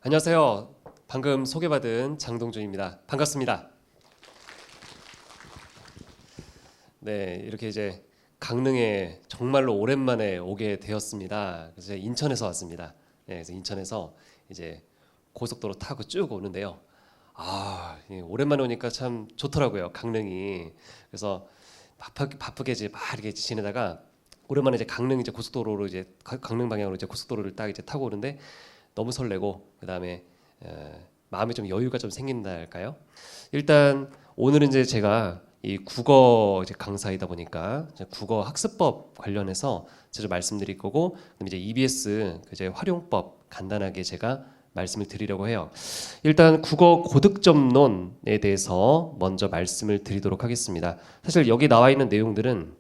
안녕하세요. 방금 소개받은 장동준입니다. 반갑습니다. 네, 이렇게 이제 강릉에 정말로 오랜만에 오게 되었습니다. 그래서 제가 인천에서 왔습니다. 네, 그래서 인천에서 이제 고속도로 타고 쭉 오는데요. 오랜만에 오니까 참 좋더라고요. 강릉이. 그래서 바쁘게 이제 막 이렇게 지내다가 오랜만에 이제 강릉 이제 고속도로로 이제 강릉 방향으로 이제 고속도로를 딱 이제 타고 오는데 너무 설레고 그다음에 마음에 좀 여유가 좀 생긴다 할까요? 일단 오늘은 이제 제가 이 국어 이제 강사이다 보니까 이제 국어 학습법 관련해서 제가 말씀드릴 거고, 그다음에 이제 EBS 그 이제 활용법 간단하게 제가 말씀을 드리려고 해요. 일단 국어 고득점론에 대해서 먼저 말씀을 드리도록 하겠습니다. 사실 여기 나와 있는 내용들은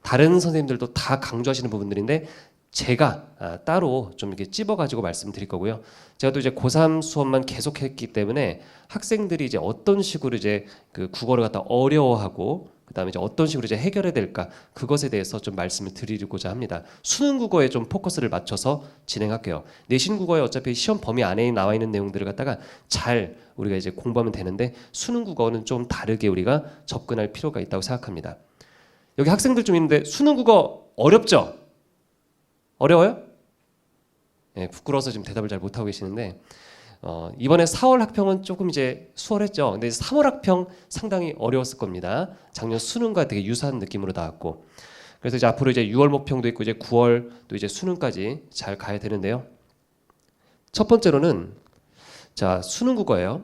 다른 선생님들도 다 강조하시는 부분들인데 제가 따로 좀 이렇게 찝어가지고 말씀드릴 거고요. 제가 또 이제 고3 수업만 계속했기 때문에 학생들이 이제 어떤 식으로 이제 그 국어를 갖다 어려워하고 그다음에 이제 어떤 식으로 이제 해결해야 될까, 그것에 대해서 좀 말씀을 드리고자 합니다. 수능 국어에 좀 포커스를 맞춰서 진행할게요. 내신 국어에 어차피 시험 범위 안에 나와 있는 내용들을 갖다가 잘 우리가 이제 공부하면 되는데 수능 국어는 좀 다르게 우리가 접근할 필요가 있다고 생각합니다. 여기 학생들 좀 있는데 수능 국어 어렵죠? 어려워요? 네, 부끄러워서 지금 대답을 잘 못하고 계시는데 이번에 4월 학평은 조금 이제 수월했죠. 근데 3월 학평 상당히 어려웠을 겁니다. 작년 수능과 되게 유사한 느낌으로 나왔고, 그래서 이제 앞으로 이제 6월 모평도 있고 이제 9월 또 이제 수능까지 잘 가야 되는데요. 첫 번째로는 자 수능 국어예요.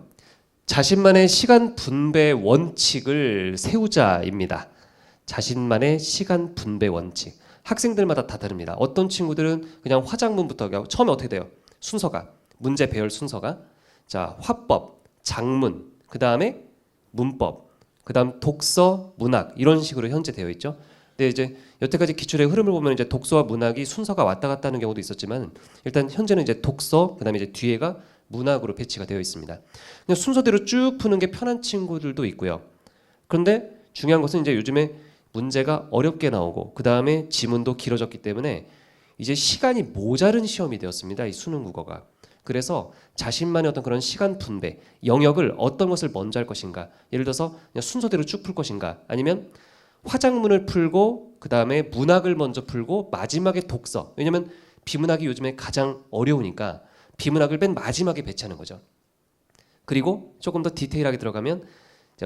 자신만의 시간 분배 원칙을 세우자입니다. 자신만의 시간 분배 원칙. 학생들마다 다 다릅니다. 어떤 친구들은 그냥 화작문부터 처음에 어떻게 돼요? 순서가 문제 배열 순서가 자 화법, 작문, 그 다음에 문법, 그 다음 독서, 문학 이런 식으로 현재 되어 있죠. 근데 이제 여태까지 기출의 흐름을 보면 이제 독서와 문학이 순서가 왔다 갔다 하는 경우도 있었지만 일단 현재는 이제 독서, 그 다음에 이제 뒤에가 문학으로 배치가 되어 있습니다. 그냥 순서대로 쭉 푸는 게 편한 친구들도 있고요. 그런데 중요한 것은 이제 요즘에 문제가 어렵게 나오고 그 다음에 지문도 길어졌기 때문에 이제 시간이 모자른 시험이 되었습니다. 이 수능 국어가. 그래서 자신만의 어떤 그런 시간 분배, 영역을 어떤 것을 먼저 할 것인가. 예를 들어서 그냥 순서대로 쭉 풀 것인가. 아니면 화작문을 풀고 그 다음에 문학을 먼저 풀고 마지막에 독서. 왜냐면 비문학이 요즘에 가장 어려우니까 비문학을 맨 마지막에 배치하는 거죠. 그리고 조금 더 디테일하게 들어가면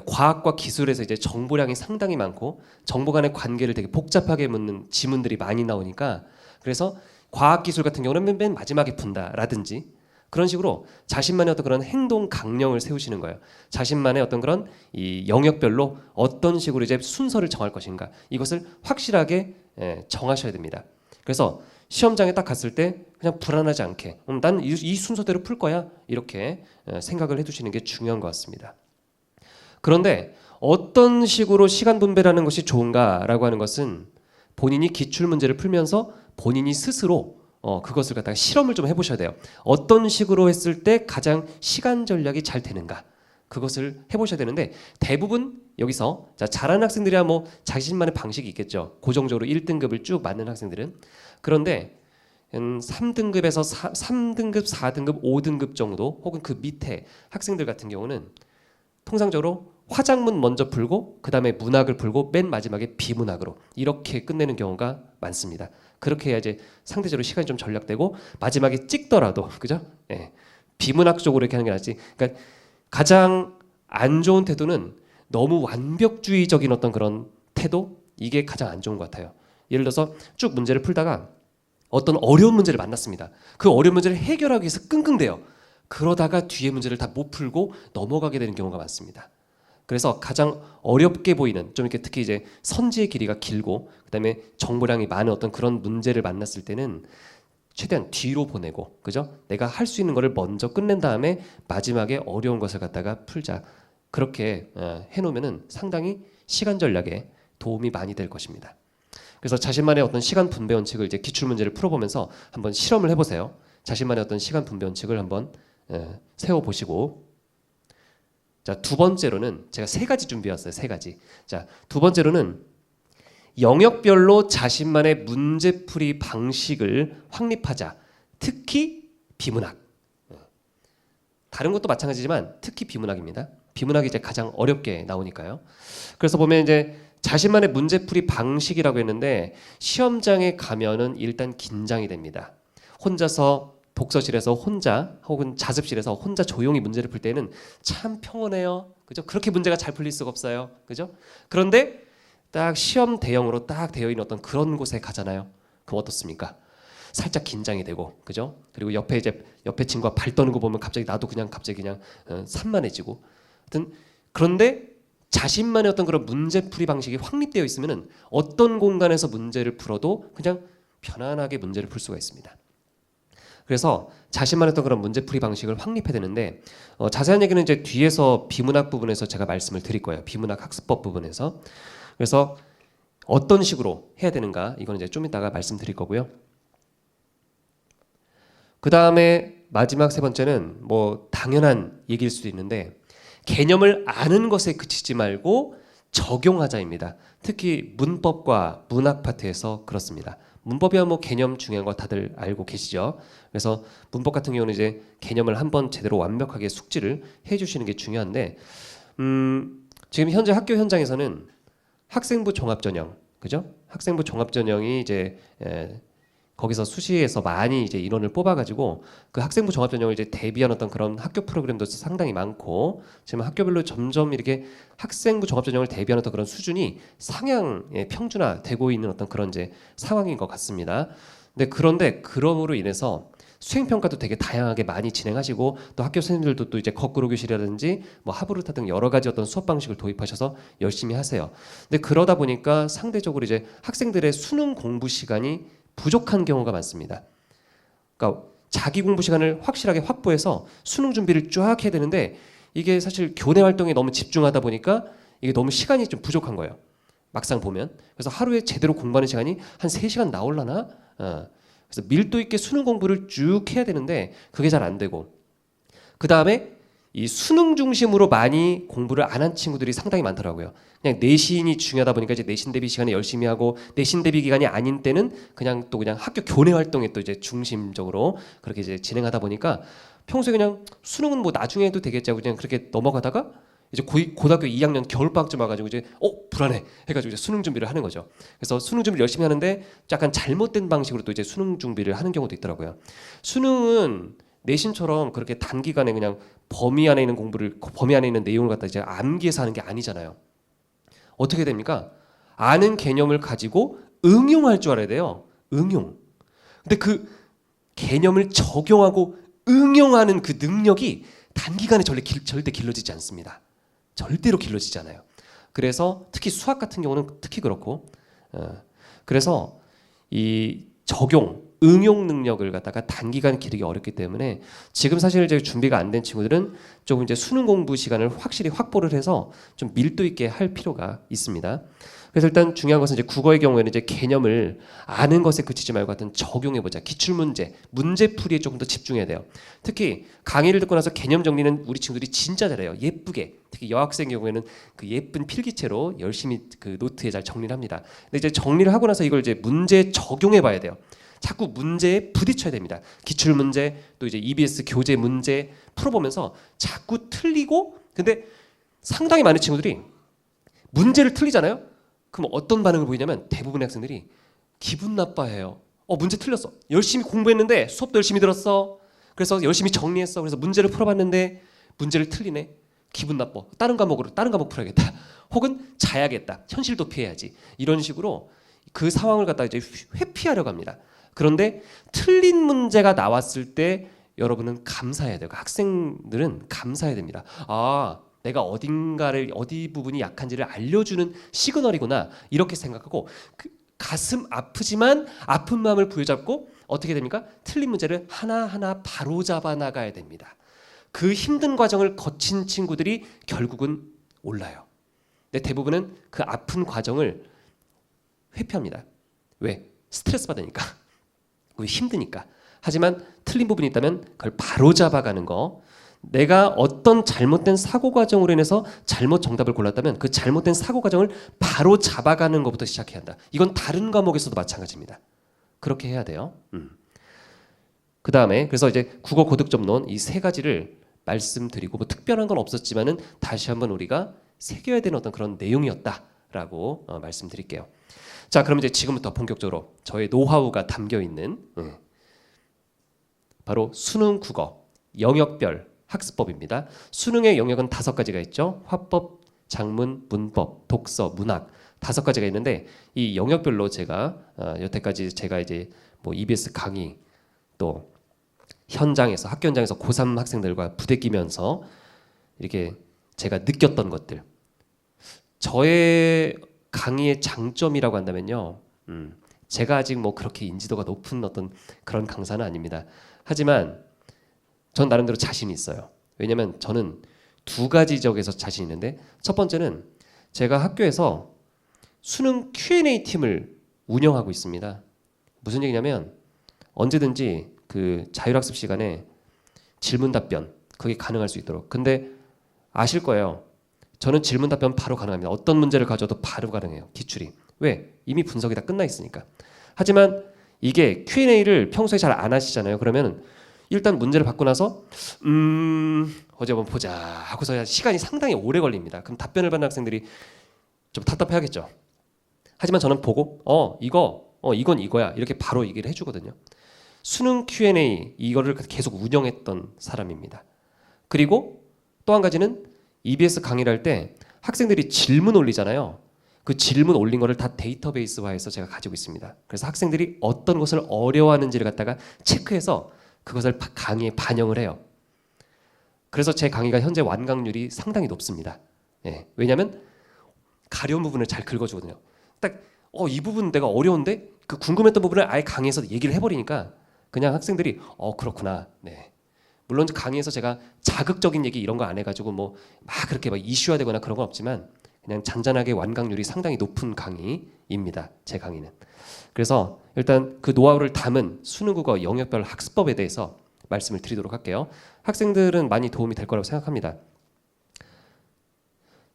과학과 기술에서 이제 정보량이 상당히 많고 정보 간의 관계를 되게 복잡하게 묻는 지문들이 많이 나오니까 그래서 과학기술 같은 경우는 맨 마지막에 푼다라든지 그런 식으로 자신만의 어떤 그런 행동 강령을 세우시는 거예요. 자신만의 어떤 그런 이 영역별로 어떤 식으로 이제 순서를 정할 것인가 이것을 확실하게 정하셔야 됩니다. 그래서 시험장에 딱 갔을 때 그냥 불안하지 않게 난 이 순서대로 풀 거야 이렇게 생각을 해두시는 게 중요한 것 같습니다. 그런데 어떤 식으로 시간 분배라는 것이 좋은가라고 하는 것은 본인이 기출 문제를 풀면서 본인이 스스로 그것을 갖다가 실험을 좀 해보셔야 돼요. 어떤 식으로 했을 때 가장 시간 전략이 잘 되는가 그것을 해보셔야 되는데 대부분 여기서 잘하는 학생들이야 뭐 자신만의 방식이 있겠죠. 고정적으로 1등급을 쭉 맞는 학생들은. 그런데 3등급에서 3등급, 4등급, 5등급 정도 혹은 그 밑에 학생들 같은 경우는 통상적으로 화작문 먼저 풀고 그 다음에 문학을 풀고 맨 마지막에 비문학으로 이렇게 끝내는 경우가 많습니다. 그렇게 해야 이제 상대적으로 시간이 좀 절약되고 마지막에 찍더라도 그죠? 예. 비문학 쪽으로 이렇게 하는 게 낫지. 그러니까 가장 안 좋은 태도는 너무 완벽주의적인 어떤 그런 태도, 이게 가장 안 좋은 것 같아요. 예를 들어서 쭉 문제를 풀다가 어떤 어려운 문제를 만났습니다. 그 어려운 문제를 해결하기 위해서 끙끙대요. 그러다가 뒤에 문제를 다 못 풀고 넘어가게 되는 경우가 많습니다. 그래서 가장 어렵게 보이는 좀 이렇게 특히 이제 선지의 길이가 길고 그다음에 정보량이 많은 어떤 그런 문제를 만났을 때는 최대한 뒤로 보내고 그죠? 내가 할 수 있는 거를 먼저 끝낸 다음에 마지막에 어려운 것을 갖다가 풀자. 그렇게 해놓으면은 상당히 시간 전략에 도움이 많이 될 것입니다. 그래서 자신만의 어떤 시간 분배 원칙을 이제 기출 문제를 풀어보면서 한번 실험을 해보세요. 자신만의 어떤 시간 분배 원칙을 한번 세워보시고 자, 두 번째로는 제가 세 가지 준비해왔어요. 세 가지. 자, 두 번째로는 영역별로 자신만의 문제풀이 방식을 확립하자. 특히 비문학. 다른 것도 마찬가지지만 특히 비문학입니다. 비문학이 이제 가장 어렵게 나오니까요. 그래서 보면 이제 자신만의 문제풀이 방식이라고 했는데 시험장에 가면은 일단 긴장이 됩니다. 혼자서 독서실에서 혼자 혹은 자습실에서 혼자 조용히 문제를 풀 때는 참 평온해요. 그죠? 그렇게 문제가 잘 풀릴 수가 없어요. 그죠? 그런데 딱 시험 대형으로 딱 되어 있는 어떤 그런 곳에 가잖아요. 그럼 어떻습니까? 살짝 긴장이 되고, 그죠? 그리고 옆에 친구가 발 떠는 거 보면 갑자기 나도 갑자기 산만해지고. 하여튼 그런데 자신만의 어떤 그런 문제풀이 방식이 확립되어 있으면은 어떤 공간에서 문제를 풀어도 그냥 편안하게 문제를 풀 수가 있습니다. 그래서 자신만의 어떤 그런 문제풀이 방식을 확립해야 되는데 자세한 얘기는 이제 뒤에서 비문학 부분에서 제가 말씀을 드릴 거예요. 비문학 학습법 부분에서. 그래서 어떤 식으로 해야 되는가 이건 이제 좀 이따가 말씀드릴 거고요. 그 다음에 마지막 세 번째는 뭐 당연한 얘기일 수도 있는데 개념을 아는 것에 그치지 말고 적용하자입니다. 특히 문법과 문학 파트에서 그렇습니다. 문법이야 뭐 개념 중요한 거 다들 알고 계시죠. 그래서 문법 같은 경우는 이제 개념을 한번 제대로 완벽하게 숙지를 해주시는 게 중요한데 지금 현재 학교 현장에서는 학생부 종합전형, 그죠? 학생부 종합전형이 이제 거기서 수시에서 많이 이제 인원을 뽑아가지고 그 학생부 종합전형을 이제 대비한 어떤 그런 학교 프로그램도 상당히 많고 지금 학교별로 점점 이렇게 학생부 종합전형을 대비한 어떤 그런 수준이 상향 평준화되고 있는 어떤 그런 이제 상황인 것 같습니다. 그런데 그럼으로 인해서 수행평가도 되게 다양하게 많이 진행하시고 또 학교 선생님들도 또 이제 거꾸로 교실이라든지 뭐 하브루타 등 여러 가지 어떤 수업 방식을 도입하셔서 열심히 하세요. 근데 그러다 보니까 상대적으로 이제 학생들의 수능 공부 시간이 부족한 경우가 많습니다. 그러니까 자기 공부 시간을 확실하게 확보해서 수능 준비를 쫙 해야 되는데 이게 사실 교내 활동에 너무 집중하다 보니까 이게 너무 시간이 좀 부족한 거예요. 막상 보면. 그래서 하루에 제대로 공부하는 시간이 한 3시간 나올라나? 그래서 밀도 있게 수능 공부를 쭉 해야 되는데 그게 잘 안 되고 그 다음에 이 수능 중심으로 많이 공부를 안 한 친구들이 상당히 많더라고요. 그냥 내신이 중요하다 보니까 이제 내신 대비 시간에 열심히 하고 내신 대비 기간이 아닌 때는 그냥 학교 교내 활동에 또 이제 중심적으로 그렇게 이제 진행하다 보니까 평소에 그냥 수능은 뭐 나중에 해도 되겠지 하고 그냥 그렇게 넘어가다가 이제 고등학교 2학년 겨울방학쯤 와가지고 이제 불안해 해가지고 이제 수능 준비를 하는 거죠. 그래서 수능 준비를 열심히 하는데 약간 잘못된 방식으로 또 이제 수능 준비를 하는 경우도 있더라고요. 수능은 내신처럼 그렇게 단기간에 그냥 범위 안에 있는 내용을 갖다 이제 암기해서 하는 게 아니잖아요. 어떻게 됩니까? 아는 개념을 가지고 응용할 줄 알아야 돼요. 응용. 근데 그 개념을 적용하고 응용하는 그 능력이 단기간에 절대 길러지지 않습니다. 절대로 길러지지 않아요. 그래서 특히 수학 같은 경우는 특히 그렇고 그래서 이 적용, 응용 능력을 갖다가 단기간 기르기 어렵기 때문에 지금 사실 이제 준비가 안 된 친구들은 조금 이제 수능 공부 시간을 확실히 확보를 해서 좀 밀도 있게 할 필요가 있습니다. 그래서 일단 중요한 것은 이제 국어의 경우에는 이제 개념을 아는 것에 그치지 말고 하여튼 적용해보자. 기출문제, 문제풀이에 조금 더 집중해야 돼요. 특히 강의를 듣고 나서 개념 정리는 우리 친구들이 진짜 잘해요. 예쁘게. 특히 여학생의 경우에는 그 예쁜 필기체로 열심히 그 노트에 잘 정리를 합니다. 근데 이제 정리를 하고 나서 이걸 이제 문제에 적용해봐야 돼요. 자꾸 문제에 부딪혀야 됩니다. 기출문제, 또 이제 EBS 교재 문제 풀어보면서 자꾸 틀리고 근데 상당히 많은 친구들이 문제를 틀리잖아요. 그럼 어떤 반응을 보이냐면 대부분의 학생들이 기분 나빠해요. 문제 틀렸어. 열심히 공부했는데 수업도 열심히 들었어. 그래서 열심히 정리했어. 그래서 문제를 풀어봤는데 문제를 틀리네. 기분 나빠. 다른 과목 풀어야겠다. 혹은 자야겠다. 현실도 피해야지. 이런 식으로 그 상황을 갖다 이제 회피하려고 합니다. 그런데 틀린 문제가 나왔을 때 여러분은 감사해야 돼요. 학생들은 감사해야 됩니다. 내가 어디 부분이 약한지를 알려주는 시그널이구나 이렇게 생각하고 가슴 아프지만 아픈 마음을 부여잡고 어떻게 됩니까? 틀린 문제를 하나하나 바로잡아 나가야 됩니다. 그 힘든 과정을 거친 친구들이 결국은 올라요. 근데 대부분은 그 아픈 과정을 회피합니다. 왜? 스트레스 받으니까. 왜? 힘드니까. 하지만 틀린 부분이 있다면 그걸 바로잡아가는 거. 내가 어떤 잘못된 사고 과정으로 인해서 잘못 정답을 골랐다면 그 잘못된 사고 과정을 바로 잡아가는 것부터 시작해야 한다. 이건 다른 과목에서도 마찬가지입니다. 그렇게 해야 돼요. 그 다음에 그래서 이제 국어 고득점론 이 세 가지를 말씀드리고 뭐 특별한 건 없었지만은 다시 한번 우리가 새겨야 되는 어떤 그런 내용이었다라고 말씀드릴게요. 자, 그럼 이제 지금부터 본격적으로 저의 노하우가 담겨 있는 바로 수능 국어 영역별 학습법입니다. 수능의 영역은 5가지가 있죠. 화법, 작문, 문법, 독서, 문학 5가지가 있는데 이 영역별로 제가 여태까지 제가 이제 뭐 EBS 강의 또 현장에서 학교 현장에서 고3 학생들과 부대끼면서 이렇게 제가 느꼈던 것들 저의 강의의 장점이라고 한다면요. 제가 아직 뭐 그렇게 인지도가 높은 어떤 그런 강사는 아닙니다. 하지만 전 나름대로 자신이 있어요. 왜냐하면 저는 2가지 적에서 자신 있는데 첫 번째는 제가 학교에서 수능 Q&A 팀을 운영하고 있습니다. 무슨 얘기냐면 언제든지 그 자율학습 시간에 질문 답변 그게 가능할 수 있도록. 근데 아실 거예요. 저는 질문 답변 바로 가능합니다. 어떤 문제를 가져도 바로 가능해요. 기출이. 왜? 이미 분석이 다 끝나 있으니까. 하지만 이게 Q&A를 평소에 잘 안 하시잖아요. 그러면 일단 문제를 받고 나서 어제 한번 보자 하고서 시간이 상당히 오래 걸립니다. 그럼 답변을 받는 학생들이 좀 답답해하겠죠. 하지만 저는 보고 이건 이거야 이렇게 바로 얘기를 해주거든요. 수능 Q&A 이거를 계속 운영했던 사람입니다. 그리고 또 한 가지는 EBS 강의를 할 때 학생들이 질문 올리잖아요. 그 질문 올린 거를 다 데이터베이스화해서 제가 가지고 있습니다. 그래서 학생들이 어떤 것을 어려워하는지를 갖다가 체크해서 그것을 강의에 반영을 해요. 그래서 제 강의가 현재 완강률이 상당히 높습니다. 예, 왜냐하면 가려운 부분을 잘 긁어주거든요. 딱 이 부분 내가 어려운데 그 궁금했던 부분을 아예 강의에서 얘기를 해버리니까 그냥 학생들이 그렇구나. 네. 물론 강의에서 제가 자극적인 얘기 이런 거 안 해가지고 뭐 막 그렇게 막 이슈화되거나 그런 건 없지만 그냥 잔잔하게 완강률이 상당히 높은 강의입니다. 제 강의는. 그래서 일단 그 노하우를 담은 수능국어 영역별 학습법에 대해서 말씀을 드리도록 할게요. 학생들은 많이 도움이 될 거라고 생각합니다.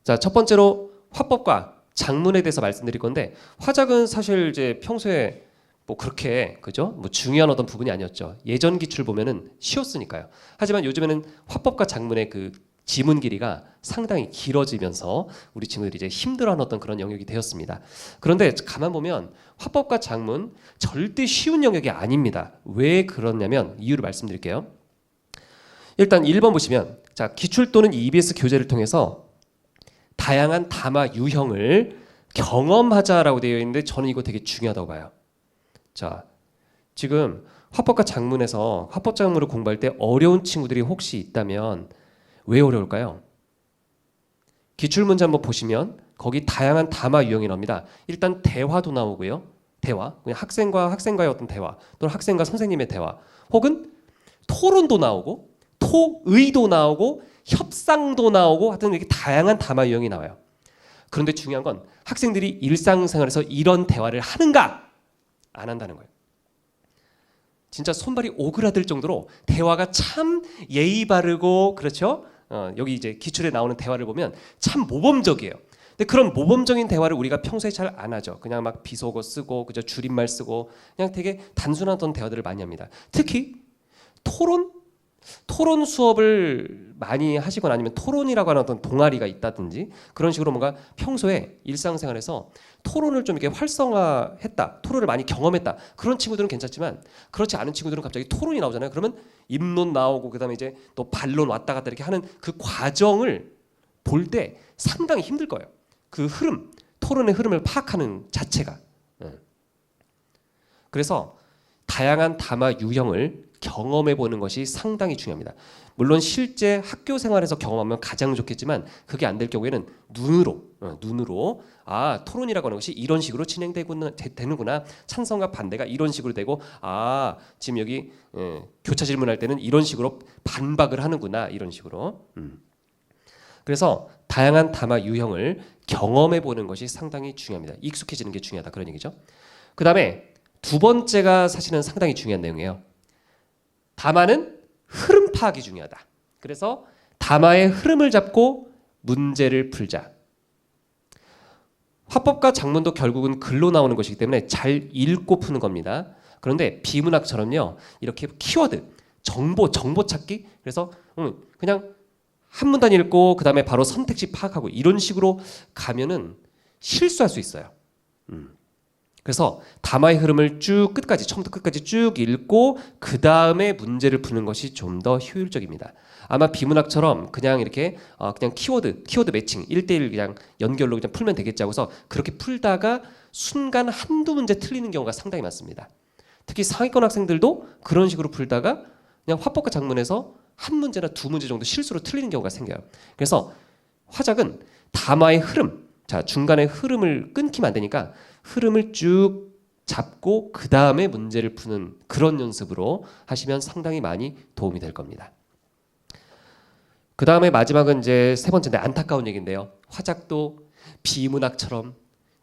자, 첫 번째로 화법과 작문에 대해서 말씀드릴 건데 화작은 사실 이제 평소에 뭐 그렇게 그죠? 뭐 중요한 어떤 부분이 아니었죠. 예전 기출 보면은 쉬웠으니까요. 하지만 요즘에는 화법과 작문의 그 지문 길이가 상당히 길어지면서 우리 친구들이 이제 힘들어하는 어떤 그런 영역이 되었습니다. 그런데 가만 보면 화법과 작문 절대 쉬운 영역이 아닙니다. 왜 그러냐면 이유를 말씀드릴게요. 일단 1번 보시면 자, 기출 또는 EBS 교재를 통해서 다양한 담화 유형을 경험하자라고 되어 있는데 저는 이거 되게 중요하다고 봐요. 자, 지금 화법과 작문에서 화법 작문을 공부할 때 어려운 친구들이 혹시 있다면 왜 어려울까요? 기출문제 한번 보시면 거기 다양한 담화 유형이 나옵니다. 일단 대화도 나오고요. 대화, 그냥 학생과 학생과의 어떤 대화 또는 학생과 선생님의 대화 혹은 토론도 나오고 토의도 나오고 협상도 나오고 하여튼 이렇게 다양한 담화 유형이 나와요. 그런데 중요한 건 학생들이 일상생활에서 이런 대화를 하는가? 안 한다는 거예요. 진짜 손발이 오그라들 정도로 대화가 참 예의 바르고 그렇죠? 여기 이제 기출에 나오는 대화를 보면 참 모범적이에요. 근데 그런 모범적인 대화를 우리가 평소에 잘 안 하죠. 그냥 막 비속어 쓰고 그저 줄임말 쓰고 그냥 되게 단순한 어떤 대화들을 많이 합니다. 특히 토론 수업을 많이 하시거나 아니면 토론이라고 하는 어떤 동아리가 있다든지 그런 식으로 뭔가 평소에 일상생활에서 토론을 좀 이렇게 활성화했다, 토론을 많이 경험했다 그런 친구들은 괜찮지만 그렇지 않은 친구들은 갑자기 토론이 나오잖아요. 그러면 입론 나오고 그다음에 이제 또 반론 왔다 갔다 이렇게 하는 그 과정을 볼 때 상당히 힘들 거예요. 그 흐름, 토론의 흐름을 파악하는 자체가. 그래서 다양한 담화 유형을 경험해 보는 것이 상당히 중요합니다. 물론 실제 학교 생활에서 경험하면 가장 좋겠지만 그게 안 될 경우에는 눈으로 토론이라고 하는 것이 이런 식으로 진행되는구나. 찬성과 반대가 이런 식으로 되고 지금 여기 교차 질문할 때는 이런 식으로 반박을 하는구나. 이런 식으로. 그래서 다양한 담화 유형을 경험해 보는 것이 상당히 중요합니다. 익숙해지는 게 중요하다. 그런 얘기죠. 그 다음에 두 번째가 사실은 상당히 중요한 내용이에요. 담화는 흐름 파악이 중요하다. 그래서 담화의 흐름을 잡고 문제를 풀자. 화법과 작문도 결국은 글로 나오는 것이기 때문에 잘 읽고 푸는 겁니다. 그런데 비문학처럼요. 이렇게 키워드, 정보 찾기. 그래서 그냥 한 문단 읽고 그 다음에 바로 선택지 파악하고 이런 식으로 가면은 실수할 수 있어요. 그래서 담화의 흐름을 쭉 끝까지 처음부터 끝까지 쭉 읽고 그 다음에 문제를 푸는 것이 좀 더 효율적입니다. 아마 비문학처럼 그냥 이렇게 그냥 키워드 매칭 1대1 그냥 연결로 그냥 풀면 되겠지 하고서 그렇게 풀다가 순간 한두 문제 틀리는 경우가 상당히 많습니다. 특히 상위권 학생들도 그런 식으로 풀다가 그냥 화법과 작문에서 한 문제나 두 문제 정도 실수로 틀리는 경우가 생겨요. 그래서 화작은 담화의 흐름, 자 중간에 흐름을 끊기면 안 되니까 흐름을 쭉 잡고 그 다음에 문제를 푸는 그런 연습으로 하시면 상당히 많이 도움이 될 겁니다. 그 다음에 마지막은 이제 세 번째인데 안타까운 얘기인데요. 화작도 비문학처럼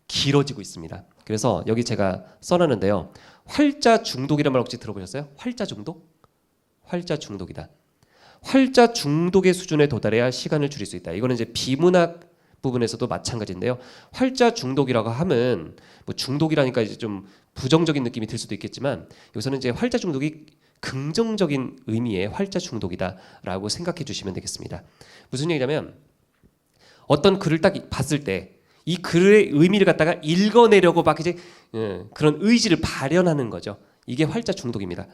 길어지고 있습니다. 그래서 여기 제가 써놨는데요. 활자 중독이라는 말 혹시 들어보셨어요? 활자 중독? 활자 중독이다. 활자 중독의 수준에 도달해야 시간을 줄일 수 있다. 이거는 이제 비문학 부분에서도 마찬가지인데요. 활자 중독이라고 하면 뭐 중독이라니까 이제 좀 부정적인 느낌이 들 수도 있겠지만 여기서는 이제 활자 중독이 긍정적인 의미의 활자 중독이다라고 생각해 주시면 되겠습니다. 무슨 얘기냐면 어떤 글을 딱 봤을 때 이 글의 의미를 갖다가 읽어내려고 막 이제 그런 의지를 발현하는 거죠. 이게 활자 중독입니다.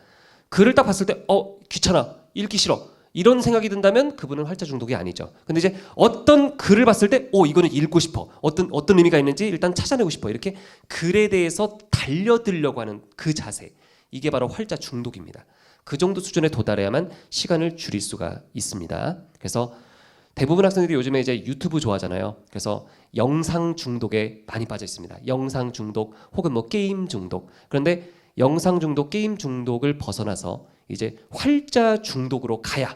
글을 딱 봤을 때 귀찮아, 읽기 싫어 이런 생각이 든다면 그분은 활자 중독이 아니죠. 근데 이제 어떤 글을 봤을 때 이거는 읽고 싶어, 어떤 의미가 있는지 일단 찾아내고 싶어, 이렇게 글에 대해서 달려들려고 하는 그 자세, 이게 바로 활자 중독입니다. 그 정도 수준에 도달해야만 시간을 줄일 수가 있습니다. 그래서 대부분 학생들이 요즘에 이제 유튜브 좋아하잖아요. 그래서 영상 중독에 많이 빠져 있습니다. 영상 중독 혹은 뭐 게임 중독. 그런데 영상 중독, 게임 중독을 벗어나서 이제 활자 중독으로 가야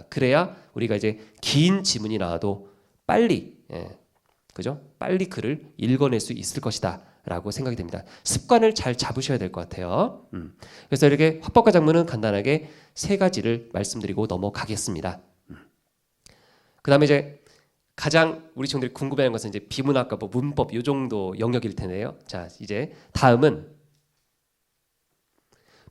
그래야 우리가 이제 긴 지문이 나와도 빨리 그죠? 빨리 글을 읽어낼 수 있을 것이다 라고 생각이 됩니다. 습관을 잘 잡으셔야 될 것 같아요. 그래서 이렇게 화법과 작문은 간단하게 세 가지를 말씀드리고 넘어가겠습니다. 그 다음에 이제 가장 우리 친구들이 궁금해하는 것은 이제 비문학과 뭐 문법 요 정도 영역일 텐데요. 자, 이제 다음은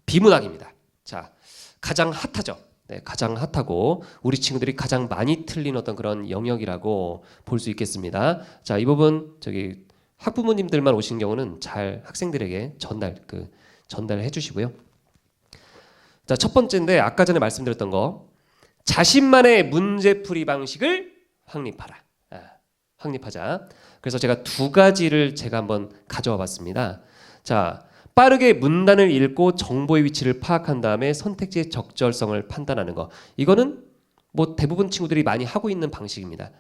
비문학입니다. 자, 가장 핫하죠. 네, 가장 핫하고 우리 친구들이 가장 많이 틀린 어떤 그런 영역이라고 볼 수 있겠습니다. 자, 이 부분 저기 학부모님들만 오신 경우는 잘 학생들에게 전달해 주시고요. 자, 첫 번째인데 아까 전에 말씀드렸던 거, 자신만의 문제풀이 방식을 확립하라. 확립하자. 그래서 제가 두 가지를 제가 한번 가져와 봤습니다. 자, 빠르게 문단을 읽고 정보의 위치를 파악한 다음에 선택지의 적절성을 판단하는 거. 이거는 뭐 대부분 친구들이 많이 하고 있는 방식입니다.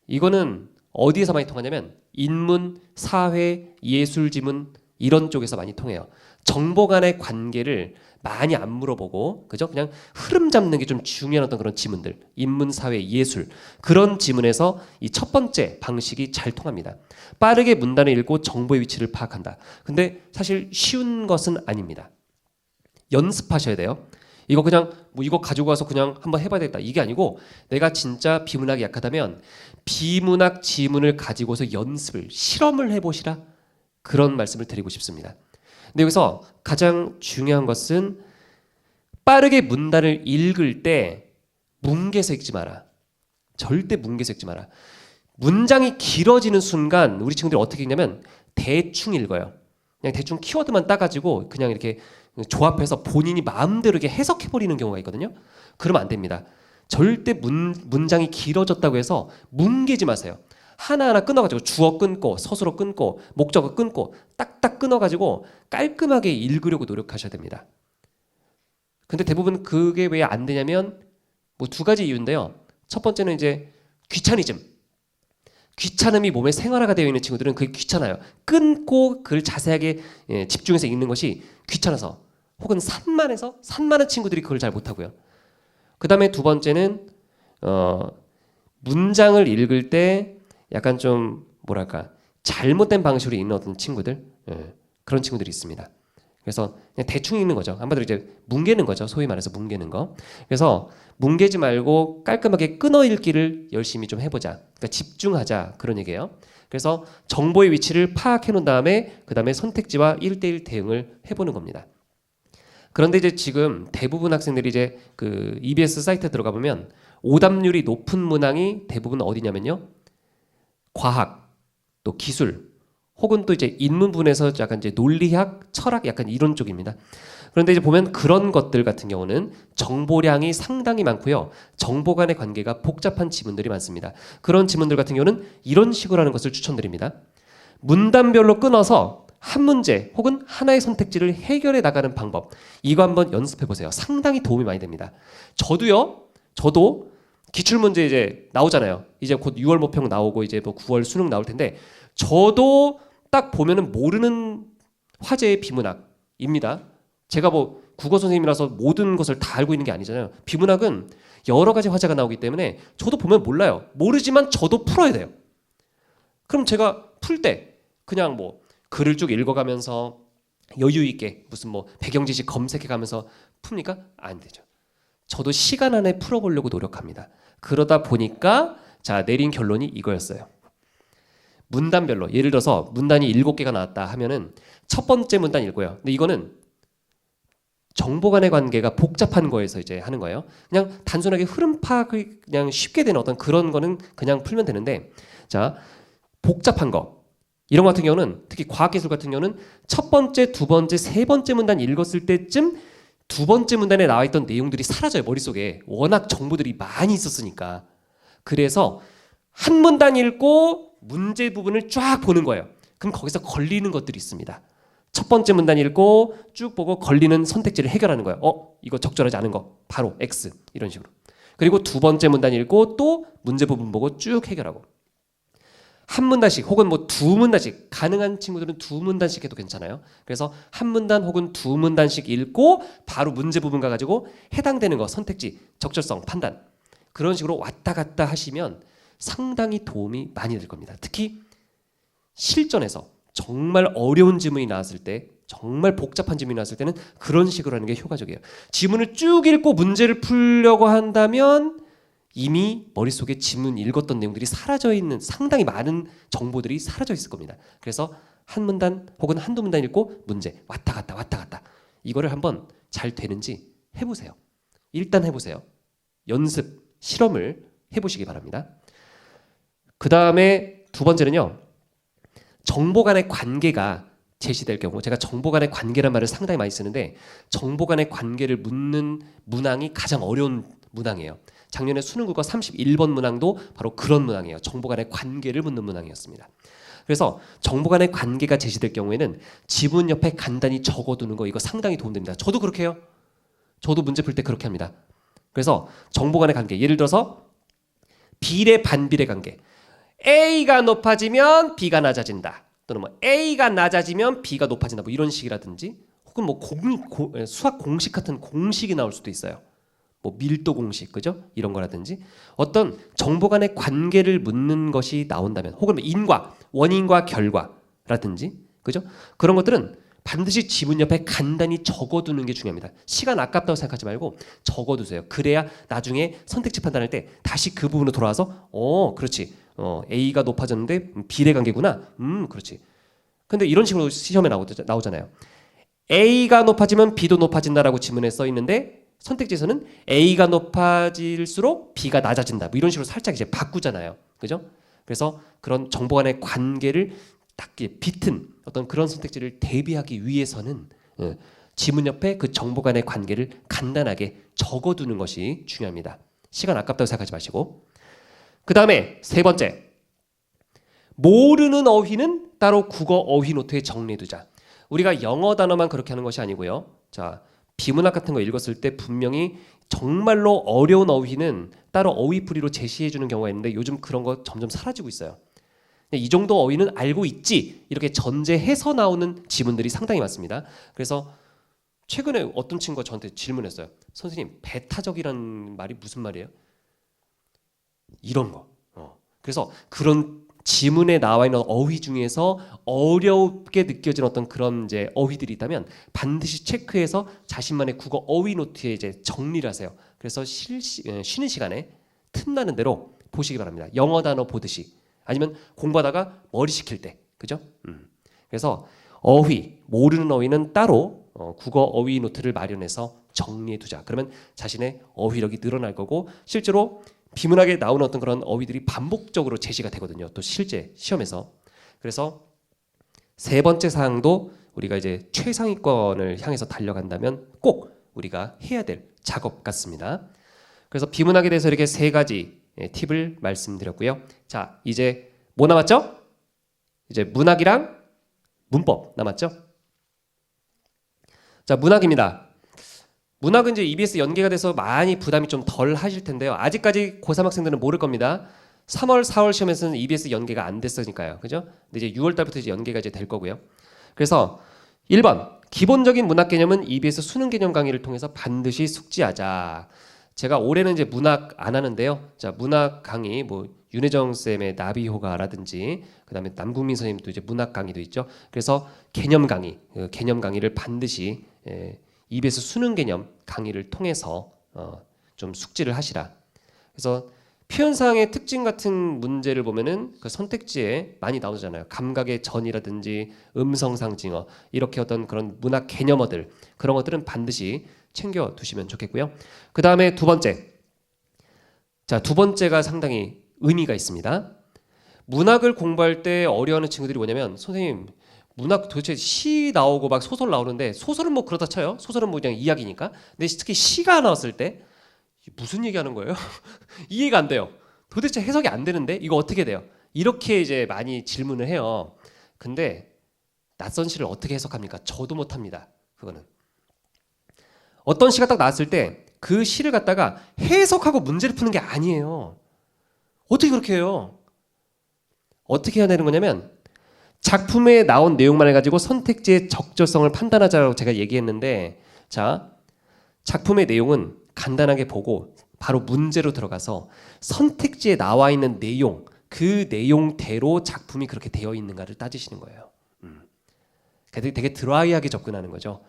이거는 어디에서 많이 통하냐면 인문, 사회, 예술 지문 이런 쪽에서 많이 통해요. 정보 간의 관계를 많이 안 물어보고 그죠? 그냥 흐름 잡는 게 좀 중요한 어떤 그런 지문들, 인문, 사회, 예술 그런 지문에서 이 첫 번째 방식이 잘 통합니다. 빠르게 문단을 읽고 정보의 위치를 파악한다. 근데 사실 쉬운 것은 아닙니다. 연습하셔야 돼요. 이거 그냥 뭐 이거 가지고 와서 그냥 한번 해봐야 되겠다 이게 아니고, 내가 진짜 비문학이 약하다면 비문학 지문을 가지고서 연습을, 실험을 해보시라, 그런 말씀을 드리고 싶습니다. 근데 여기서 가장 중요한 것은 빠르게 문단을 읽을 때 뭉개서 읽지 마라. 절대 뭉개서 읽지 마라. 문장이 길어지는 순간 우리 친구들이 어떻게 읽냐면 대충 읽어요. 그냥 대충 키워드만 따가지고 그냥 이렇게 조합해서 본인이 마음대로 이렇게 해석해버리는 경우가 있거든요. 그러면 안 됩니다. 절대 문장이 길어졌다고 해서 뭉개지 마세요. 하나하나 끊어가지고 주어 끊고 서술어 끊고 목적어 끊고 딱딱 끊어가지고 깔끔하게 읽으려고 노력하셔야 됩니다. 근데 대부분 그게 왜 안 되냐면 뭐 두 가지 이유인데요. 첫 번째는 이제 귀차니즘. 귀찮음이 몸에 생활화가 되어 있는 친구들은 그게 귀찮아요. 끊고 그걸 자세하게 집중해서 읽는 것이 귀찮아서, 혹은 산만한 친구들이 그걸 잘 못하고요. 그 다음에 두 번째는 문장을 읽을 때 약간 좀 뭐랄까 잘못된 방식으로 읽는 어떤 친구들, 그런 친구들이 있습니다. 그래서 그냥 대충 읽는 거죠. 한마디로 이제 뭉개는 거죠. 소위 말해서 뭉개는 거. 그래서 뭉개지 말고 깔끔하게 끊어 읽기를 열심히 좀 해보자. 그러니까 집중하자, 그런 얘기예요. 그래서 정보의 위치를 파악해 놓은 다음에 그 다음에 선택지와 1대1 대응을 해보는 겁니다. 그런데 이제 지금 대부분 학생들이 이제 그 EBS 사이트에 들어가 보면 오답률이 높은 문항이 대부분 어디냐면요. 과학, 또 기술, 혹은 또 이제 인문분에서 약간 이제 논리학, 철학 약간 이런 쪽입니다. 그런데 이제 보면 그런 것들 같은 경우는 정보량이 상당히 많고요. 정보 간의 관계가 복잡한 지문들이 많습니다. 그런 지문들 같은 경우는 이런 식으로 하는 것을 추천드립니다. 문단별로 끊어서 한 문제 혹은 하나의 선택지를 해결해 나가는 방법, 이거 한번 연습해 보세요. 상당히 도움이 많이 됩니다. 저도 기출문제 이제 나오잖아요. 이제 곧 6월 모평 나오고 이제 뭐 9월 수능 나올 텐데, 저도 딱 보면은 모르는 화제의 비문학입니다. 제가 뭐 국어 선생님이라서 모든 것을 다 알고 있는 게 아니잖아요. 비문학은 여러 가지 화제가 나오기 때문에 저도 보면 몰라요. 모르지만 저도 풀어야 돼요. 그럼 제가 풀 때 그냥 뭐 글을 쭉 읽어가면서 여유 있게 무슨 뭐 배경 지식 검색해가면서 풉니까? 안 되죠. 저도 시간 안에 풀어보려고 노력합니다. 그러다 보니까 자, 내린 결론이 이거였어요. 문단별로, 예를 들어서 문단이 7개가 나왔다 하면은 첫 번째 문단 읽고요. 근데 이거는 정보 간의 관계가 복잡한 거에서 이제 하는 거예요. 그냥 단순하게 흐름 파악이 그냥 쉽게 되는 어떤 그런 거는 그냥 풀면 되는데, 자, 복잡한 거 이런 거 같은 경우는 특히 과학기술 같은 경우는 첫 번째, 두 번째, 세 번째 문단 읽었을 때쯤 두 번째 문단에 나와 있던 내용들이 사라져요. 머릿속에 워낙 정보들이 많이 있었으니까. 그래서 한 문단 읽고 문제 부분을 쫙 보는 거예요. 그럼 거기서 걸리는 것들이 있습니다. 첫 번째 문단 읽고 쭉 보고 걸리는 선택지를 해결하는 거예요. 이거 적절하지 않은 거 바로 X, 이런 식으로. 그리고 두 번째 문단 읽고 또 문제 부분 보고 쭉 해결하고, 한 문단씩 혹은 뭐 두 문단씩, 가능한 친구들은 두 문단씩 해도 괜찮아요. 그래서 한 문단 혹은 두 문단씩 읽고 바로 문제 부분 가가지고 해당되는 거 선택지, 적절성, 판단, 그런 식으로 왔다 갔다 하시면 상당히 도움이 많이 될 겁니다. 특히 실전에서 정말 어려운 지문이 나왔을 때, 정말 복잡한 지문이 나왔을 때는 그런 식으로 하는 게 효과적이에요. 지문을 쭉 읽고 문제를 풀려고 한다면 이미 머릿속에 지문 읽었던 내용들이 사라져 있는, 상당히 많은 정보들이 사라져 있을 겁니다. 그래서 한 문단 혹은 한두 문단 읽고 문제 왔다 갔다 이거를 한번 잘 되는지 해보세요. 일단 해보세요. 연습, 실험을 해보시기 바랍니다. 그 다음에 두 번째는요, 정보 간의 관계가 제시될 경우, 제가 정보 간의 관계란 말을 상당히 많이 쓰는데 정보 간의 관계를 묻는 문항이 가장 어려운 문항이에요. 작년에 수능 국어 31번 문항도 바로 그런 문항이에요. 정보 간의 관계를 묻는 문항이었습니다. 그래서 정보 간의 관계가 제시될 경우에는 지문 옆에 간단히 적어두는 거, 이거 상당히 도움됩니다. 저도 그렇게 해요. 저도 문제 풀 때 그렇게 합니다. 그래서 정보 간의 관계, 예를 들어서 비례 반비례 관계, A가 높아지면 B가 낮아진다, 또는 뭐 A가 낮아지면 B가 높아진다, 뭐 이런 식이라든지, 혹은 뭐 수학 공식 같은 공식이 나올 수도 있어요. 뭐 밀도 공식, 그죠? 이런 거라든지 어떤 정보 간의 관계를 묻는 것이 나온다면, 혹은 뭐 인과, 원인과 결과라든지, 그죠? 그런 것들은 반드시 지문 옆에 간단히 적어두는 게 중요합니다. 시간 아깝다고 생각하지 말고 적어두세요. 그래야 나중에 선택지 판단할 때 다시 그 부분으로 돌아와서 그렇지, A가 높아졌는데 비례관계구나, 그렇지. 근데 이런 식으로 시험에 나오잖아요. A가 높아지면 B도 높아진다라고 지문에 써 있는데 선택지에서는 A가 높아질수록 B가 낮아진다, 뭐 이런 식으로 살짝 이제 바꾸잖아요. 그죠? 그래서 그런 정보 간의 관계를 딱 비튼 어떤 그런 선택지를 대비하기 위해서는 지문 옆에 그 정보 간의 관계를 간단하게 적어두는 것이 중요합니다. 시간 아깝다고 생각하지 마시고. 그 다음에 세 번째, 모르는 어휘는 따로 국어 어휘 노트에 정리해두자. 우리가 영어 단어만 그렇게 하는 것이 아니고요. 자, 비문학 같은 거 읽었을 때 분명히 정말로 어려운 어휘는 따로 어휘풀이로 제시해주는 경우가 있는데 요즘 그런 거 점점 사라지고 있어요. 이 정도 어휘는 알고 있지, 이렇게 전제해서 나오는 지문들이 상당히 많습니다. 그래서 최근에 어떤 친구가 저한테 질문했어요. 선생님, 배타적이라는 말이 무슨 말이에요? 이런 거. 그래서 그런 지문에 나와 있는 어휘 중에서 어렵게 느껴지는 어떤 그런 이제 어휘들이 있다면 반드시 체크해서 자신만의 국어 어휘 노트에 이제 정리를 하세요. 그래서 쉬는 시간에 틈나는 대로 보시기 바랍니다. 영어 단어 보듯이, 아니면 공부하다가 머리 식힐 때, 그죠? 그래서 어휘, 모르는 어휘는 따로 국어 어휘 노트를 마련해서 정리해 두자. 그러면 자신의 어휘력이 늘어날 거고 실제로 비문학에 나오는 어떤 그런 어휘들이 반복적으로 제시가 되거든요. 또 실제 시험에서. 그래서 세 번째 사항도 우리가 이제 최상위권을 향해서 달려간다면 꼭 우리가 해야 될 작업 같습니다. 그래서 비문학에 대해서 이렇게 세 가지 팁을 말씀드렸고요. 자, 이제 뭐 남았죠? 이제 문학이랑 문법 남았죠? 자, 문학입니다. 문학은 이제 EBS 연계가 돼서 많이 부담이 좀 덜 하실 텐데요. 아직까지 고3 학생들은 모를 겁니다. 3월, 4월 시험에서는 EBS 연계가 안 됐으니까요. 그죠? 근데 이제 6월 달부터 이제 연계가 이제 될 거고요. 그래서 1번 기본적인 문학 개념은 EBS 수능 개념 강의를 통해서 반드시 숙지하자. 제가 올해는 이제 문학 안 하는데요. 자, 문학 강의 뭐 윤혜정 쌤의 나비효과라든지 그다음에 남국민 선생님도 이제 문학 강의도 있죠. 그래서 개념 강의, 개념 강의를 반드시 EBS 수능 개념 강의를 통해서 좀 숙지를 하시라. 그래서 표현사항의 특징 같은 문제를 보면은 그 선택지에 많이 나오잖아요. 감각의 전이라든지 음성상징어 이렇게 어떤 그런 문학 개념어들 그런 것들은 반드시 챙겨 두시면 좋겠고요. 그 다음에 두 번째. 자, 두 번째가 상당히 의미가 있습니다. 문학을 공부할 때 어려워하는 친구들이 뭐냐면 선생님 문학 도대체 시 나오고 막 소설 나오는데 소설은 뭐 그렇다 쳐요. 소설은 뭐 그냥 이야기니까. 근데 특히 시가 나왔을 때 무슨 얘기하는 거예요? 이해가 안 돼요. 도대체 해석이 안 되는데 이거 어떻게 돼요? 이렇게 이제 많이 질문을 해요. 근데 낯선 시를 어떻게 해석합니까? 저도 못합니다. 그거는. 어떤 시가 딱 나왔을 때 그 시를 갖다가 해석하고 문제를 푸는 게 아니에요. 어떻게 그렇게 해요? 어떻게 해야 되는 거냐면 작품에 나온 내용만을 가지고 선택지의 적절성을 판단하자고 제가 얘기했는데 자, 작품의 내용은 간단하게 보고 바로 문제로 들어가서 선택지에 나와 있는 내용, 그 내용대로 작품이 그렇게 되어 있는가를 따지시는 거예요. 되게 드라이하게 접근하는 거죠.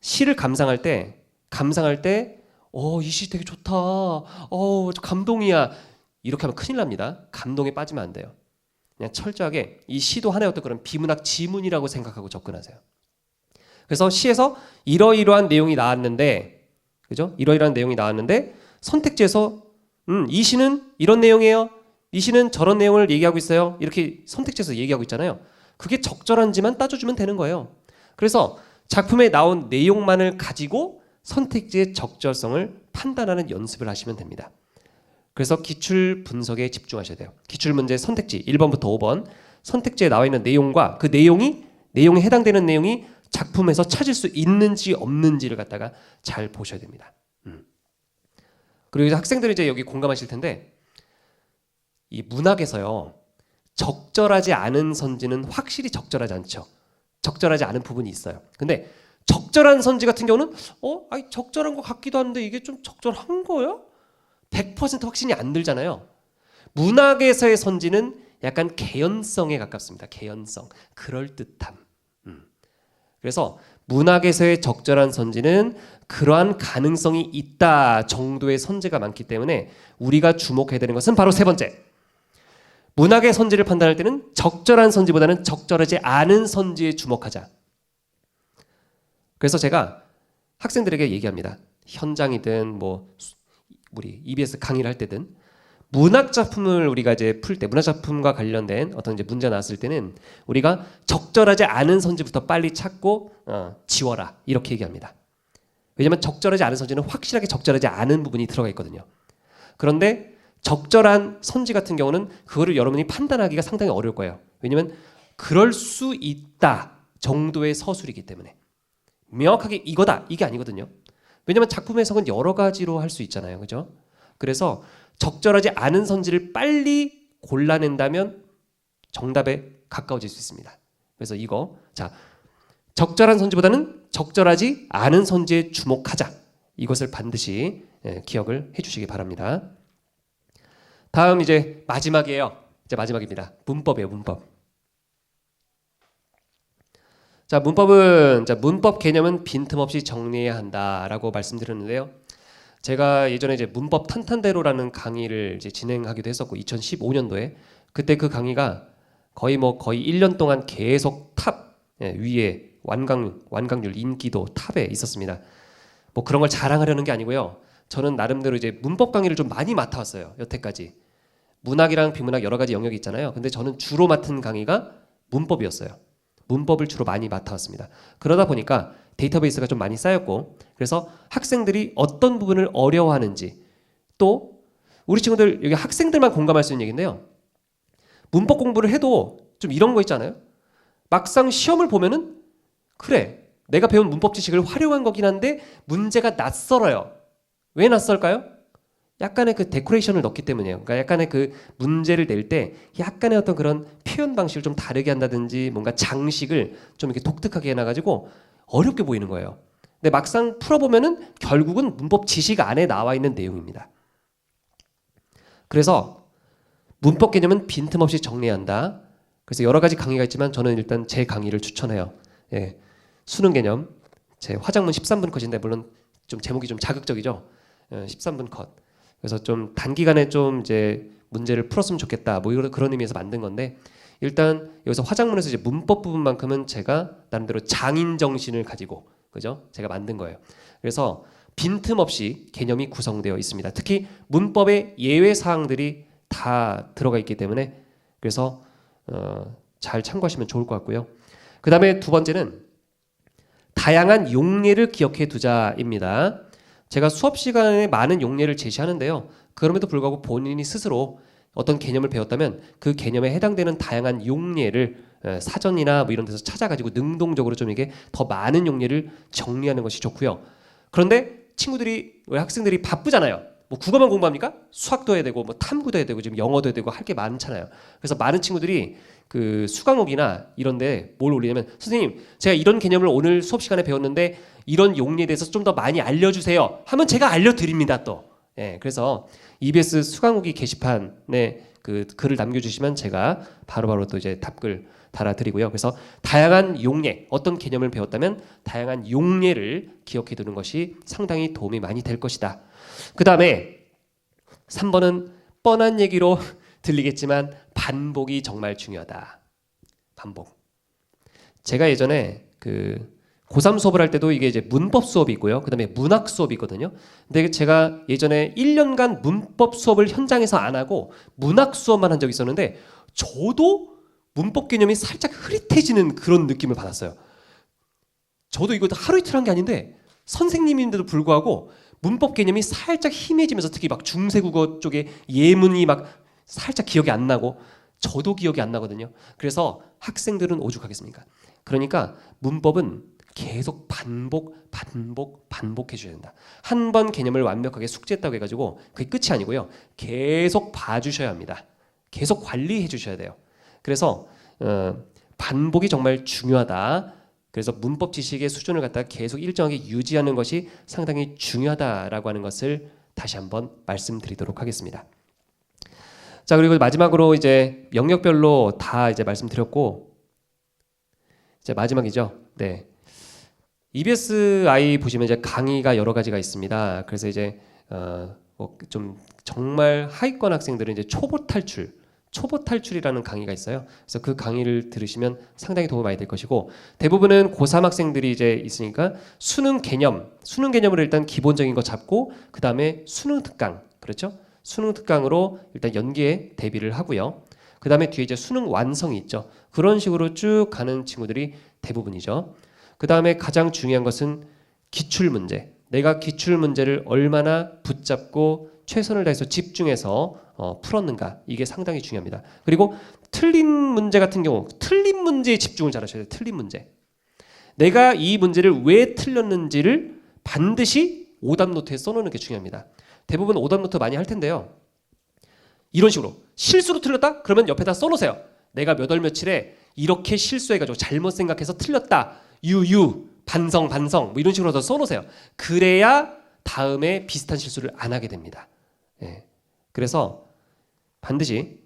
시를 감상할 때 이 시 되게 좋다. 감동이야. 이렇게 하면 큰일 납니다. 감동에 빠지면 안 돼요. 그냥 철저하게 이 시도 하나의 어떤 그런 비문학 지문이라고 생각하고 접근하세요. 그래서 시에서 이러이러한 내용이 나왔는데, 그죠? 이러이러한 내용이 나왔는데 선택지에서 이 시는 이런 내용이에요. 이 시는 저런 내용을 얘기하고 있어요. 이렇게 선택지에서 얘기하고 있잖아요. 그게 적절한지만 따져주면 되는 거예요. 그래서 작품에 나온 내용만을 가지고 선택지의 적절성을 판단하는 연습을 하시면 됩니다. 그래서 기출 분석에 집중하셔야 돼요. 기출 문제 선택지 1번부터 5번 선택지에 나와 있는 내용과 그 내용에 해당되는 내용이 작품에서 찾을 수 있는지 없는지를 갖다가 잘 보셔야 됩니다. 그리고 이제 학생들이 이제 여기 공감하실 텐데 이 문학에서요 적절하지 않은 선지는 확실히 적절하지 않죠. 적절하지 않은 부분이 있어요. 근데 적절한 선지 같은 경우는 적절한 것 같기도 한데 이게 좀 적절한 거야? 100% 확신이 안 들잖아요. 문학에서의 선지는 약간 개연성에 가깝습니다. 개연성, 그럴듯함. 그래서 문학에서의 적절한 선지는 그러한 가능성이 있다 정도의 선지가 많기 때문에 우리가 주목해야 되는 것은 바로 세 번째. 문학의 선지를 판단할 때는 적절한 선지보다는 적절하지 않은 선지에 주목하자. 그래서 제가 학생들에게 얘기합니다. 현장이든 뭐 우리 EBS 강의를 할 때든 문학 작품을 우리가 이제 풀 때 문학 작품과 관련된 어떤 이제 문제 나왔을 때는 우리가 적절하지 않은 선지부터 빨리 찾고 지워라 이렇게 얘기합니다. 왜냐하면 적절하지 않은 선지는 확실하게 적절하지 않은 부분이 들어가 있거든요. 그런데 적절한 선지 같은 경우는 그거를 여러분이 판단하기가 상당히 어려울 거예요. 왜냐하면 그럴 수 있다 정도의 서술이기 때문에 명확하게 이거다 이게 아니거든요. 왜냐하면 작품 해석은 여러 가지로 할 수 있잖아요. 그죠? 그래서 적절하지 않은 선지를 빨리 골라낸다면 정답에 가까워질 수 있습니다. 그래서 적절한 선지보다는 적절하지 않은 선지에 주목하자. 이것을 반드시 기억을 해주시기 바랍니다. 다음 이제 마지막이에요. 이제 마지막입니다. 문법이에요. 문법. 자, 문법 개념은 빈틈없이 정리해야 한다라고 말씀드렸는데요. 제가 예전에 이제 문법 탄탄대로라는 강의를 이제 진행하기도 했었고 2015년도에 그때 그 강의가 거의 1년 동안 계속 탑 위에 완강률 인기도 탑에 있었습니다. 뭐 그런 걸 자랑하려는 게 아니고요. 저는 나름대로 이제 문법 강의를 좀 많이 맡아왔어요. 여태까지. 문학이랑 비문학 여러 가지 영역이 있잖아요. 근데 저는 주로 맡은 강의가 문법이었어요. 문법을 주로 많이 맡아왔습니다. 그러다 보니까 데이터베이스가 좀 많이 쌓였고, 그래서 학생들이 어떤 부분을 어려워하는지, 또 우리 친구들, 여기 학생들만 공감할 수 있는 얘기인데요. 문법 공부를 해도 좀 이런 거 있잖아요. 막상 시험을 보면은 그래, 내가 배운 문법 지식을 활용한 거긴 한데 문제가 낯설어요. 왜 낯설까요? 약간의 그 데코레이션을 넣기 때문이에요. 그러니까 약간의 그 문제를 낼 때 약간의 어떤 그런 표현 방식을 좀 다르게 한다든지 뭔가 장식을 좀 이렇게 독특하게 해놔가지고 어렵게 보이는 거예요. 근데 막상 풀어보면은 결국은 문법 지식 안에 나와 있는 내용입니다. 그래서 문법 개념은 빈틈없이 정리해야 한다. 그래서 여러 가지 강의가 있지만 저는 일단 제 강의를 추천해요. 예. 수능 개념, 제 화작문 13분 컷인데 물론 좀 제목이 좀 자극적이죠. 13분 컷. 그래서 좀 단기간에 좀 이제 문제를 풀었으면 좋겠다. 뭐 그런 의미에서 만든 건데, 일단 여기서 화작문에서 이제 문법 부분만큼은 제가 나름대로 장인 정신을 가지고, 그죠? 제가 만든 거예요. 그래서 빈틈없이 개념이 구성되어 있습니다. 특히 문법의 예외 사항들이 다 들어가 있기 때문에, 그래서 잘 참고하시면 좋을 것 같고요. 그 다음에 두 번째는 다양한 용례를 기억해 두자입니다. 제가 수업 시간에 많은 용례를 제시하는데요. 그럼에도 불구하고 본인이 스스로 어떤 개념을 배웠다면 그 개념에 해당되는 다양한 용례를 사전이나 뭐 이런 데서 찾아가지고 능동적으로 좀 이게 더 많은 용례를 정리하는 것이 좋고요. 그런데 친구들이, 왜 학생들이 바쁘잖아요. 뭐 국어만 공부합니까? 수학도 해야 되고 뭐 탐구도 해야 되고 지금 영어도 해야 되고 할 게 많잖아요. 그래서 많은 친구들이 그 수강록이나 이런데 뭘 올리냐면, 선생님 제가 이런 개념을 오늘 수업 시간에 배웠는데 이런 용례에 대해서 좀 더 많이 알려주세요 하면 제가 알려드립니다. 또 그래서 EBS 수강후기 게시판에 그 글을 남겨주시면 제가 바로바로 또 이제 답글 달아드리고요. 그래서 다양한 용례, 어떤 개념을 배웠다면 다양한 용례를 기억해 두는 것이 상당히 도움이 많이 될 것이다. 그 다음에 3번은 뻔한 얘기로 들리겠지만 반복이 정말 중요하다. 반복. 제가 예전에 그 고3 수업을 할 때도 이게 이제 문법 수업이 있고요. 그 다음에 문학 수업이 있거든요. 근데 제가 예전에 1년간 문법 수업을 현장에서 안 하고 문학 수업만 한 적이 있었는데, 저도 문법 개념이 살짝 흐릿해지는 그런 느낌을 받았어요. 저도 이거 하루 이틀 한 게 아닌데 선생님인데도 불구하고 문법 개념이 살짝 희미해지면서, 특히 막 중세국어 쪽에 예문이 막 살짝 기억이 안 나고, 저도 기억이 안 나거든요. 그래서 학생들은 오죽하겠습니까? 그러니까 문법은 계속 반복해 주셔야 된다. 한 번 개념을 완벽하게 숙지했다고 해가지고 그게 끝이 아니고요. 계속 봐주셔야 합니다. 계속 관리해 주셔야 돼요. 그래서 반복이 정말 중요하다. 그래서 문법 지식의 수준을 갖다가 계속 일정하게 유지하는 것이 상당히 중요하다라고 하는 것을 다시 한번 말씀드리도록 하겠습니다. 자, 그리고 마지막으로 이제 영역별로 다 이제 말씀드렸고, 이제 마지막이죠. 네. EBSI 보시면 이제 강의가 여러 가지가 있습니다. 그래서 이제 좀 정말 하위권 학생들은 이제 초보 탈출이라는 강의가 있어요. 그래서 그 강의를 들으시면 상당히 도움이 많이 될 것이고, 대부분은 고3 학생들이 이제 있으니까 수능 개념으로 일단 기본적인 거 잡고, 그 다음에 수능 특강, 그렇죠? 수능 특강으로 일단 연기에 대비를 하고요. 그 다음에 뒤에 이제 수능 완성이 있죠. 그런 식으로 쭉 가는 친구들이 대부분이죠. 그 다음에 가장 중요한 것은 기출문제. 내가 기출문제를 얼마나 붙잡고 최선을 다해서 집중해서 풀었는가. 이게 상당히 중요합니다. 그리고 틀린 문제 같은 경우, 틀린 문제에 집중을 잘하셔야 돼요. 틀린 문제. 내가 이 문제를 왜 틀렸는지를 반드시 오답노트에 써놓는 게 중요합니다. 대부분 오답노트 많이 할 텐데요. 이런 식으로 실수로 틀렸다? 그러면 옆에다 써놓으세요. 내가 몇 월 며칠에 이렇게 실수해가지고 잘못 생각해서 틀렸다. 유유 반성 뭐 이런 식으로 더 써놓으세요. 그래야 다음에 비슷한 실수를 안 하게 됩니다. 그래서 반드시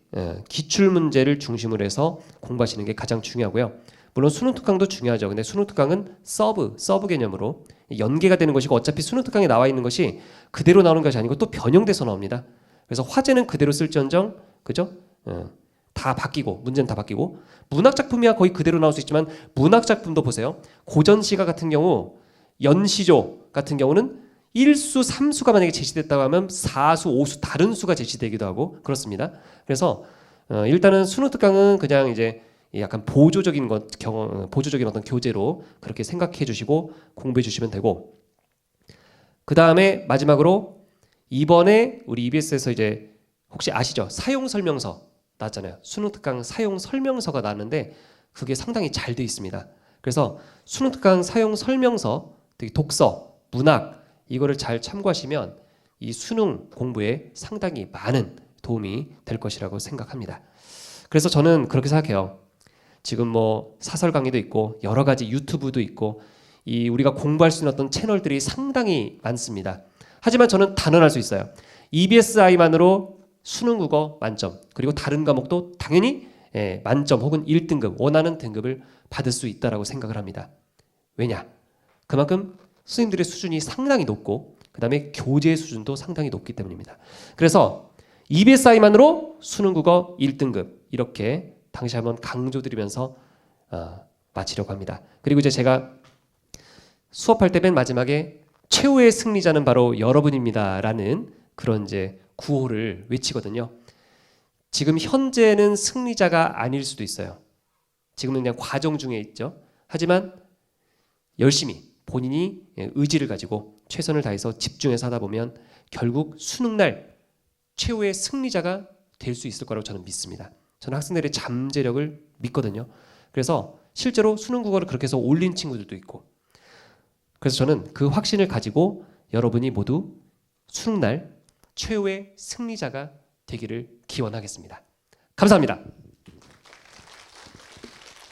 기출 문제를 중심으로 해서 공부하시는 게 가장 중요하고요. 물론 수능 특강도 중요하죠. 근데 수능 특강은 서브 개념으로 연계가 되는 것이고, 어차피 수능 특강에 나와 있는 것이 그대로 나오는 것이 아니고 또 변형돼서 나옵니다. 그래서 화제는 그대로 쓸지언정, 그죠? 다 바뀌고 문제는 다 바뀌고 문학 작품이야 거의 그대로 나올 수 있지만 문학 작품도 보세요. 고전 시가 같은 경우 연시조 같은 경우는 1수, 3수가 만약에 제시됐다고 하면 4수, 5수 다른 수가 제시되기도 하고 그렇습니다. 그래서 일단은 수능 특강은 그냥 이제 약간 보조적인 보조적인 어떤 교재로 그렇게 생각해 주시고 공부해 주시면 되고 그 다음에 마지막으로 이번에 우리 EBS에서 이제 혹시 아시죠? 사용 설명서 나왔잖아요. 수능 특강 사용 설명서가 나왔는데 그게 상당히 잘 돼 있습니다. 그래서 수능 특강 사용 설명서, 특히 독서, 문학 이거를 잘 참고하시면 이 수능 공부에 상당히 많은 도움이 될 것이라고 생각합니다. 그래서 저는 그렇게 생각해요. 지금 뭐 사설 강의도 있고 여러 가지 유튜브도 있고 이 우리가 공부할 수 있는 어떤 채널들이 상당히 많습니다. 하지만 저는 단언할 수 있어요. EBSI만으로 수능 국어 만점 그리고 다른 과목도 당연히 만점 혹은 1등급 원하는 등급을 받을 수 있다라고 생각을 합니다. 왜냐? 그만큼 선생님들의 수준이 상당히 높고 그 다음에 교재 수준도 상당히 높기 때문입니다. 그래서 EBSI만으로 수능 국어 1등급 이렇게 당시 한번 강조드리면서 마치려고 합니다. 그리고 이제 제가 수업할 때 맨 마지막에 최후의 승리자는 바로 여러분입니다라는 그런 이제 구호를 외치거든요. 지금 현재는 승리자가 아닐 수도 있어요. 지금은 그냥 과정 중에 있죠. 하지만 열심히 본인이 의지를 가지고 최선을 다해서 집중해서 하다 보면 결국 수능날 최후의 승리자가 될 수 있을 거라고 저는 믿습니다. 저는 학생들의 잠재력을 믿거든요. 그래서 실제로 수능 국어를 그렇게 해서 올린 친구들도 있고 그래서 저는 그 확신을 가지고 여러분이 모두 수능날 최후의 승리자가 되기를 기원하겠습니다. 감사합니다.